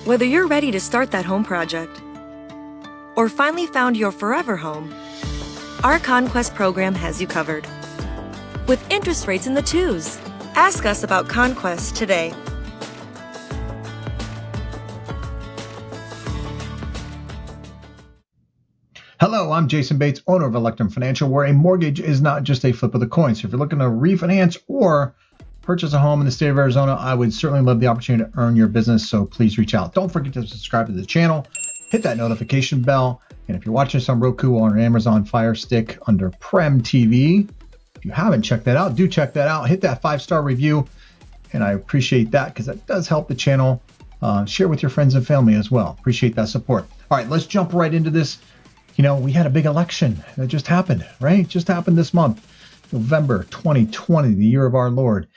Whether you're ready to start that home project or finally found your forever home, our Conquest program has you covered. With interest rates in the 2s. Ask us about Conquest today. Hello, I'm Jason Bates, owner of Electrum Financial, where a mortgage is not just a flip of the coin. So if you're looking to refinance or purchase a home in the state of Arizona, I would certainly love the opportunity to earn your business. So please reach out. Don't forget to subscribe to the channel, hit that notification bell. And if you're watching this on Roku or on Amazon Fire Stick under Prem TV, if you haven't checked that out, do check that out. Hit that 5-star review. And I appreciate that because that does help the channel. Share with your friends and family as well. Appreciate that support. All right, let's jump right into this. You know, we had a big election that just happened, right? Just happened this month, November 2020, the year of our Lord.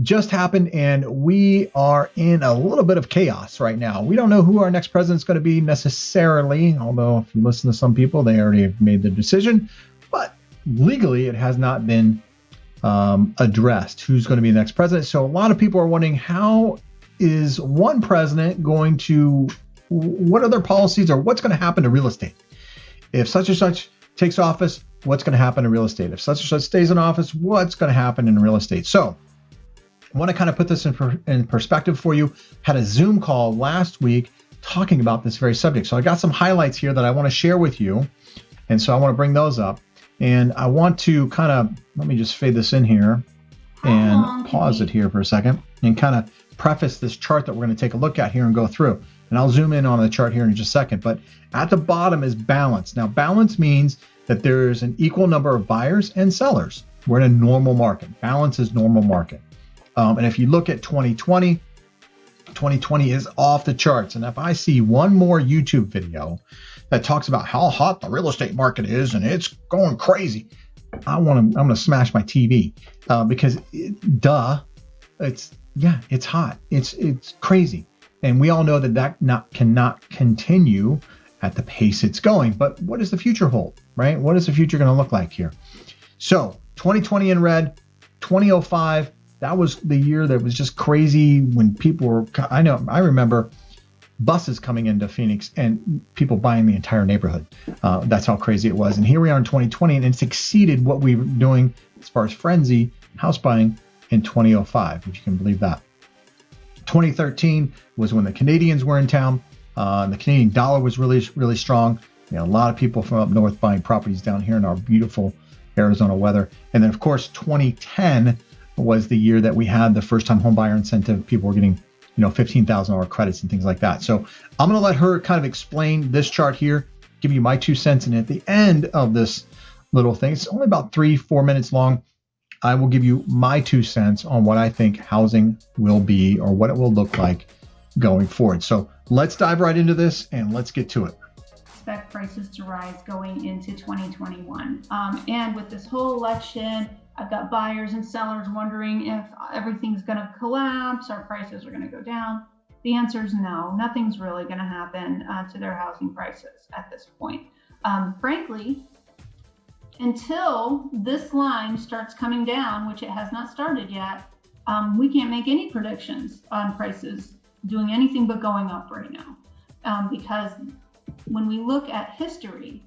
Just happened, and we are in a little bit of chaos right now. We don't know who our next president's going to be necessarily, although if you listen to some people, they already have made the decision. But legally, it has not been addressed who's going to be the next president. So a lot of people are wondering, how is one president going to, what are their policies or what's going to happen to real estate? If such and such takes office, what's going to happen to real estate? If such and such stays in office, what's going to happen in real estate? So I want to kind of put this in perspective for you. Had a Zoom call last week talking about this very subject. So I got some highlights here that I want to share with you. And so I want to bring those up. And I want to kind of, let me just fade this in here and pause it here for a second and kind of preface this chart that we're going to take a look at here and go through. And I'll zoom in on the chart here in just a second. But at the bottom is balance. Now, balance means that there's an equal number of buyers and sellers. We're in a normal market. Balance is normal market. And if you look at 2020, 2020 is off the charts. And if I see one more YouTube video that talks about how hot the real estate market is and it's going crazy, I'm going to smash my TV because it's hot. It's crazy. And we all know that cannot continue at the pace it's going. But what does the future hold, right? What is the future going to look like here? So 2020 in red, 2005, that was the year that was just crazy when people were, I remember buses coming into Phoenix and people buying the entire neighborhood. That's how crazy it was. And here we are in 2020, and it's exceeded what we were doing as far as frenzy house buying in 2005, if you can believe that. 2013 was when the Canadians were in town. The Canadian dollar was really, really strong. You know, a lot of people from up north buying properties down here in our beautiful Arizona weather. And then, of course, 2010 was the year that we had the first-time home buyer incentive. People were getting, $15,000 credits and things like that. So I'm going to let her kind of explain this chart here, give you my 2 cents. And at the end of this little thing, it's only about 3-4 minutes long. I will give you my 2 cents on what I think housing will be or what it will look like going forward. So let's dive right into this and let's get to it. Expect prices to rise going into 2021. And with this whole election, I've got buyers and sellers wondering if everything's going to collapse or prices are going to go down. The answer is no, nothing's really going to happen to their housing prices at this point. Frankly, until this line starts coming down, which it has not started yet, we can't make any predictions on prices doing anything but going up right now. Because when we look at history,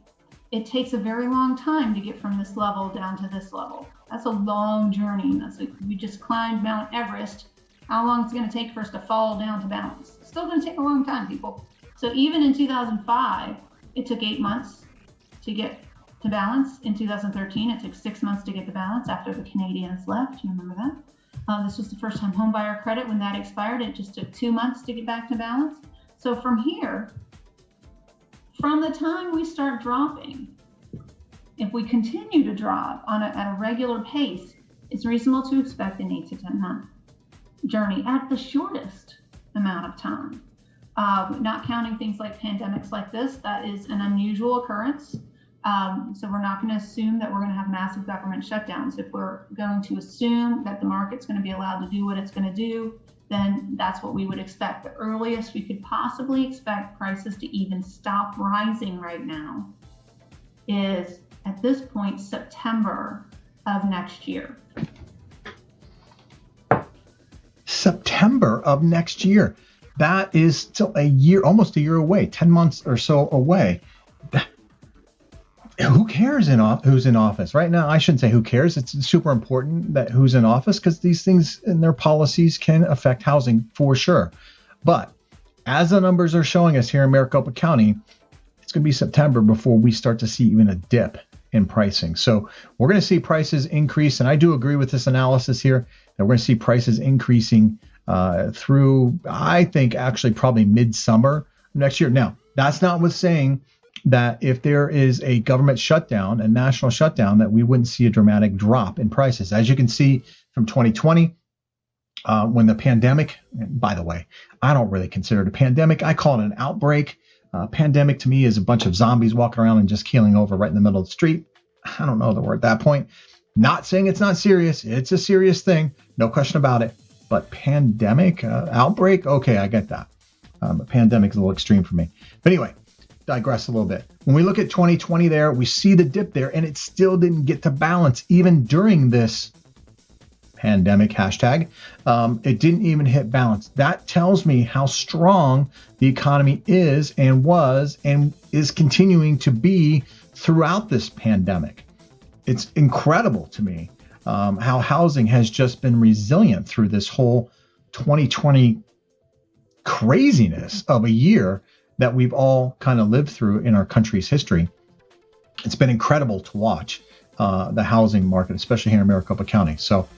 it takes a very long time to get from this level down to this level. That's a long journey. That's like we just climbed Mount Everest. How long is it going to take for us to fall down to balance? It's still going to take a long time, people. So even in 2005, it took 8 months to get to balance. In 2013, it took 6 months to get to balance after the Canadians left. You remember that? This was the first time home buyer credit. When that expired, it just took 2 months to get back to balance. So from here, from the time we start dropping, if we continue to drop at a regular pace, it's reasonable to expect an 8 to 10 month journey at the shortest amount of time. Not counting things like pandemics like this, that is an unusual occurrence. So we're not going to assume that we're going to have massive government shutdowns. If we're going to assume that the market's going to be allowed to do what it's going to do, then that's what we would expect. The earliest we could possibly expect prices to even stop rising right now is, at this point, September of next year. September of next year. That is still a year, almost a year away, 10 months or so away. Who cares who's in office right now? I shouldn't say who cares. It's super important that who's in office, because these things and their policies can affect housing for sure. But as the numbers are showing us here in Maricopa County, it's going to be September before we start to see even a dip in pricing. So we're going to see prices increase. And I do agree with this analysis here that we're going to see prices increasing through, I think, actually probably midsummer next year. Now, that's not with saying that if there is a government shutdown, a national shutdown, that we wouldn't see a dramatic drop in prices. As you can see from 2020, when the pandemic, and by the way, I don't really consider it a pandemic. I call it an outbreak. Pandemic to me is a bunch of zombies walking around and just keeling over right in the middle of the street. I don't know that we're at that point. Not saying it's not serious. It's a serious thing. No question about it. But pandemic, outbreak, okay, I get that. But pandemic is a little extreme for me. But anyway, digress a little bit. When we look at 2020 there, we see the dip there, and it still didn't get to balance even during this pandemic hashtag. It didn't even hit balance. That tells me how strong the economy is and was and is continuing to be throughout this pandemic. It's incredible to me how housing has just been resilient through this whole 2020 craziness of a year that we've all kind of lived through in our country's history. It's been incredible to watch the housing market, especially here in Maricopa County. So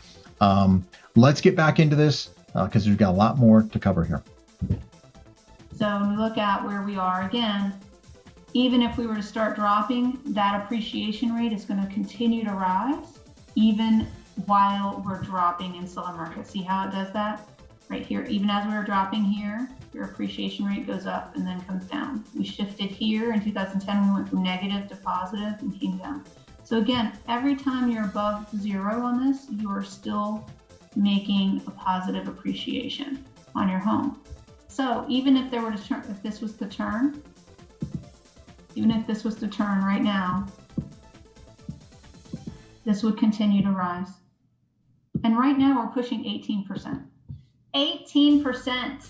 let's get back into this because we've got a lot more to cover here. So when we look at where we are again, even if we were to start dropping, that appreciation rate is going to continue to rise even while we're dropping in seller market. See how it does that? Right here, even as we were dropping here, your appreciation rate goes up and then comes down. We shifted here in 2010, we went from negative to positive and came down. So again, every time you're above zero on this, you are still making a positive appreciation on your home. So even if there were to turn, if this was to turn, even if this was to turn right now, this would continue to rise. And right now we're pushing 18%. 18%.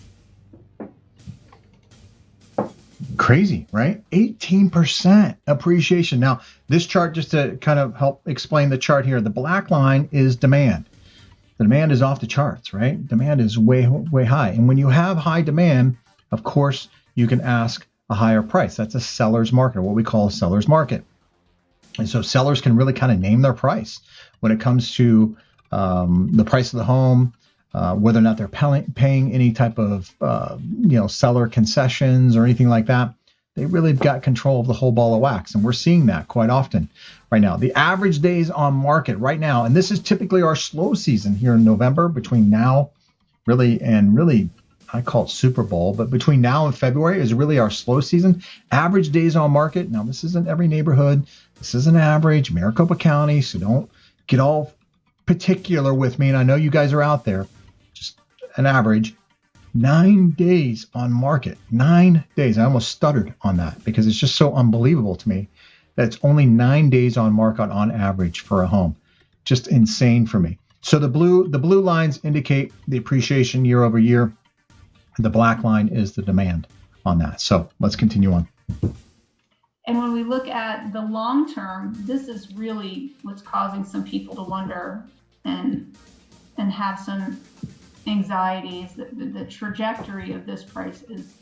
Crazy, right? 18% appreciation. Now, this chart, just to kind of help explain the chart here, the black line is demand. The demand is off the charts, right? Demand is way, way high. And when you have high demand, of course, you can ask a higher price. That's a seller's market, or what we call a seller's market. And so sellers can really kind of name their price when it comes to the price of the home, whether or not they're paying any type of seller concessions or anything like that. They really got control of the whole ball of wax, and we're seeing that quite often right now. The average days on market right now, and this is typically our slow season here in November, between now really I call it Super Bowl, but between now and February is really our slow season. Average days on market. Now, this isn't every neighborhood. This is an average, Maricopa County, so don't get all particular with me. And I know you guys are out there. Just an average. 9 days on market. 9 days. I almost stuttered on that because it's just so unbelievable to me that it's only 9 days on market on average for a home. Just insane for me. So the blue lines indicate the appreciation year over year. The black line is the demand on that. So let's continue on. And when we look at the long term, this is really what's causing some people to wonder and have some anxieties. The trajectory of this price is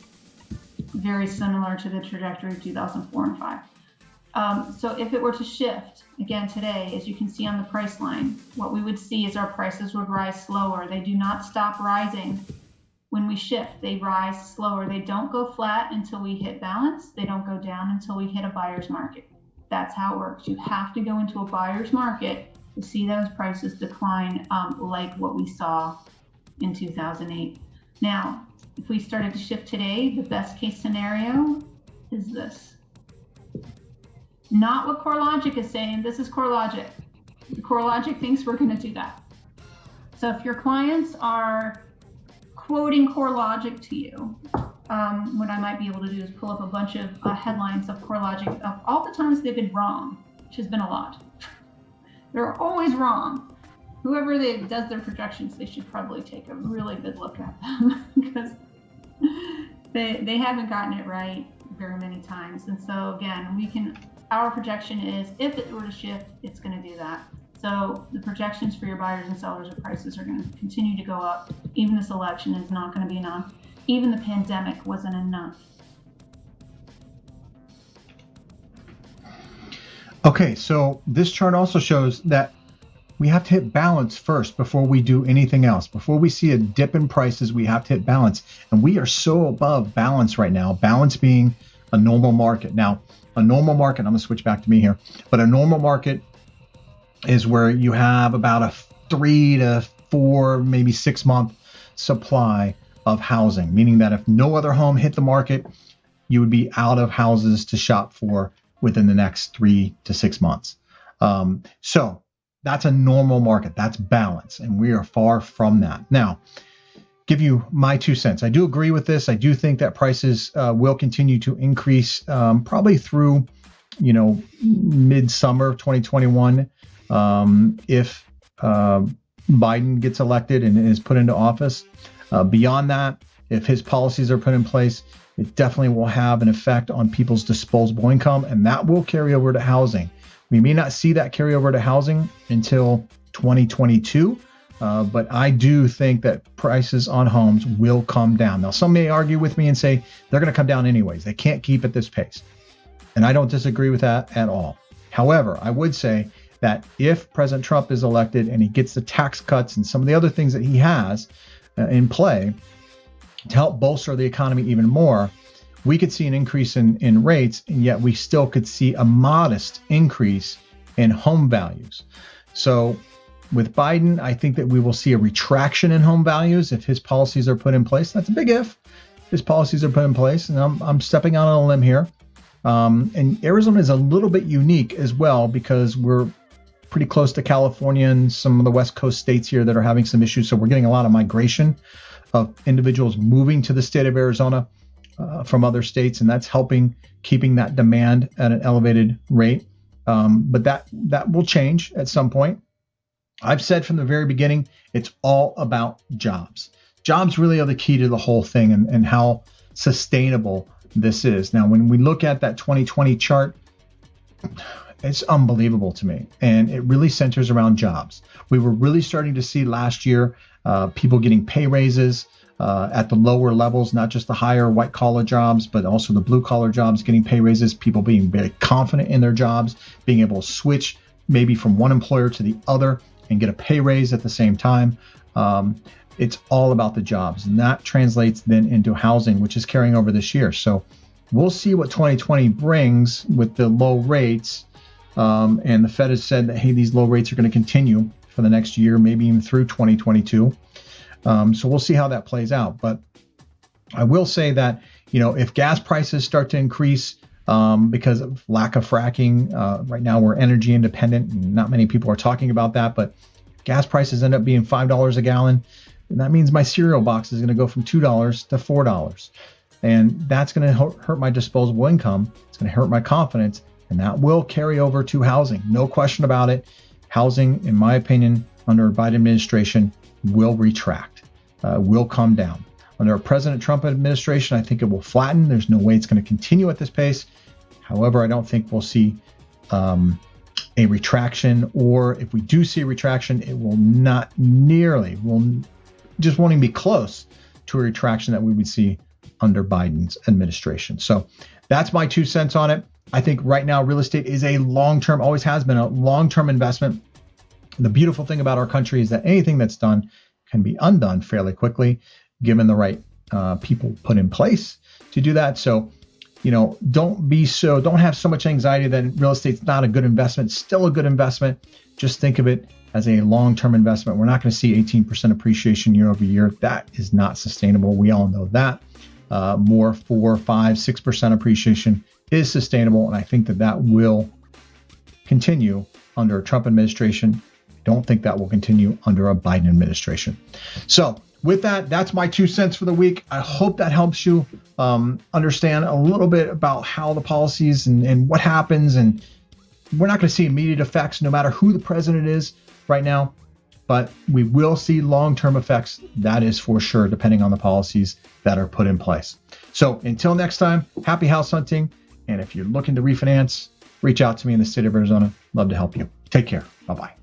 very similar to the trajectory of 2004 and 5. So if it were to shift again today, as you can see on the price line, what we would see is our prices would rise slower. They do not stop rising. When we shift, they rise slower. They don't go flat until we hit balance. They don't go down until we hit a buyer's market. That's how it works. You have to go into a buyer's market to see those prices decline like what we saw in 2008. Now, if we started to shift today, the best case scenario is this. Not what CoreLogic is saying. This is CoreLogic. CoreLogic thinks we're going to do that. So if your clients are quoting CoreLogic to you, what I might be able to do is pull up a bunch of headlines of CoreLogic of all the times they've been wrong, which has been a lot. They're always wrong. Whoever does their projections, they should probably take a really good look at them because They haven't gotten it right very many times. And so again, our projection is if it were to shift, it's going to do that. So the projections for your buyers and sellers of prices are going to continue to go up. Even this election is not going to be enough. Even the pandemic wasn't enough. Okay, so this chart also shows that we have to hit balance first before we do anything else. Before we see a dip in prices, we have to hit balance. And we are so above balance right now, balance being a normal market. Now, a normal market, I'm going to switch back to me here, but a normal market is where you have about a 3 to 4, maybe 6 month supply of housing, meaning that if no other home hit the market, you would be out of houses to shop for within the next 3 to 6 months. So that's a normal market. That's balance. And we are far from that. Now, give you my 2 cents. I do agree with this. I do think that prices will continue to increase probably through, midsummer of 2021. If Biden gets elected and is put into office. Beyond that, if his policies are put in place, it definitely will have an effect on people's disposable income, and that will carry over to housing. We may not see that carry over to housing until 2022, but I do think that prices on homes will come down. Now, some may argue with me and say they're going to come down anyways. They can't keep at this pace. And I don't disagree with that at all. However, I would say that if President Trump is elected and he gets the tax cuts and some of the other things that he has in play to help bolster the economy even more, we could see an increase in rates, and yet we still could see a modest increase in home values. So with Biden, I think that we will see a retraction in home values if his policies are put in place. That's a big if. His policies are put in place, and I'm stepping out on a limb here. And Arizona is a little bit unique as well because we're pretty close to California and some of the West Coast states here that are having some issues. So we're getting a lot of migration of individuals moving to the state of Arizona from other states, and that's helping keeping that demand at an elevated rate. But that will change at some point. I've said from the very beginning, it's all about jobs. Jobs really are the key to the whole thing and how sustainable this is. Now, when we look at that 2020 chart, it's unbelievable to me. And it really centers around jobs. We were really starting to see last year people getting pay raises at the lower levels, not just the higher white collar jobs, but also the blue collar jobs getting pay raises, people being very confident in their jobs, being able to switch maybe from one employer to the other and get a pay raise at the same time. It's all about the jobs. And that translates then into housing, which is carrying over this year. So we'll see what 2020 brings with the low rates. And the Fed has said that, hey, these low rates are going to continue for the next year, maybe even through 2022. So we'll see how that plays out. But I will say that, if gas prices start to increase because of lack of fracking, right now we're energy independent and not many people are talking about that, but gas prices end up being $5 a gallon. And that means my cereal box is going to go from $2 to $4. And that's going to hurt my disposable income. It's going to hurt my confidence. And that will carry over to housing. No question about it. Housing, in my opinion, under a Biden administration will retract, will come down. Under a President Trump administration, I think it will flatten. There's no way it's going to continue at this pace. However, I don't think we'll see a retraction, or if we do see a retraction, it will not nearly, just won't even be close to a retraction that we would see under Biden's administration. So that's my 2 cents on it. I think right now real estate is a long-term, always has been a long-term investment. The beautiful thing about our country is that anything that's done can be undone fairly quickly, given the right people put in place to do that. So, don't have so much anxiety that real estate's not a good investment. It's still a good investment. Just think of it as a long-term investment. We're not going to see 18% appreciation year over year. That is not sustainable. We all know that. More 4, 5, 6% appreciation is sustainable. And I think that will continue under a Trump administration. Don't think that will continue under a Biden administration. So with that, that's my 2 cents for the week. I hope that helps you understand a little bit about how the policies and what happens. And we're not going to see immediate effects no matter who the president is right now, but we will see long-term effects. That is for sure, depending on the policies that are put in place. So until next time, happy house hunting. And if you're looking to refinance, reach out to me in the state of Arizona. Love to help you. Take care. Bye-bye.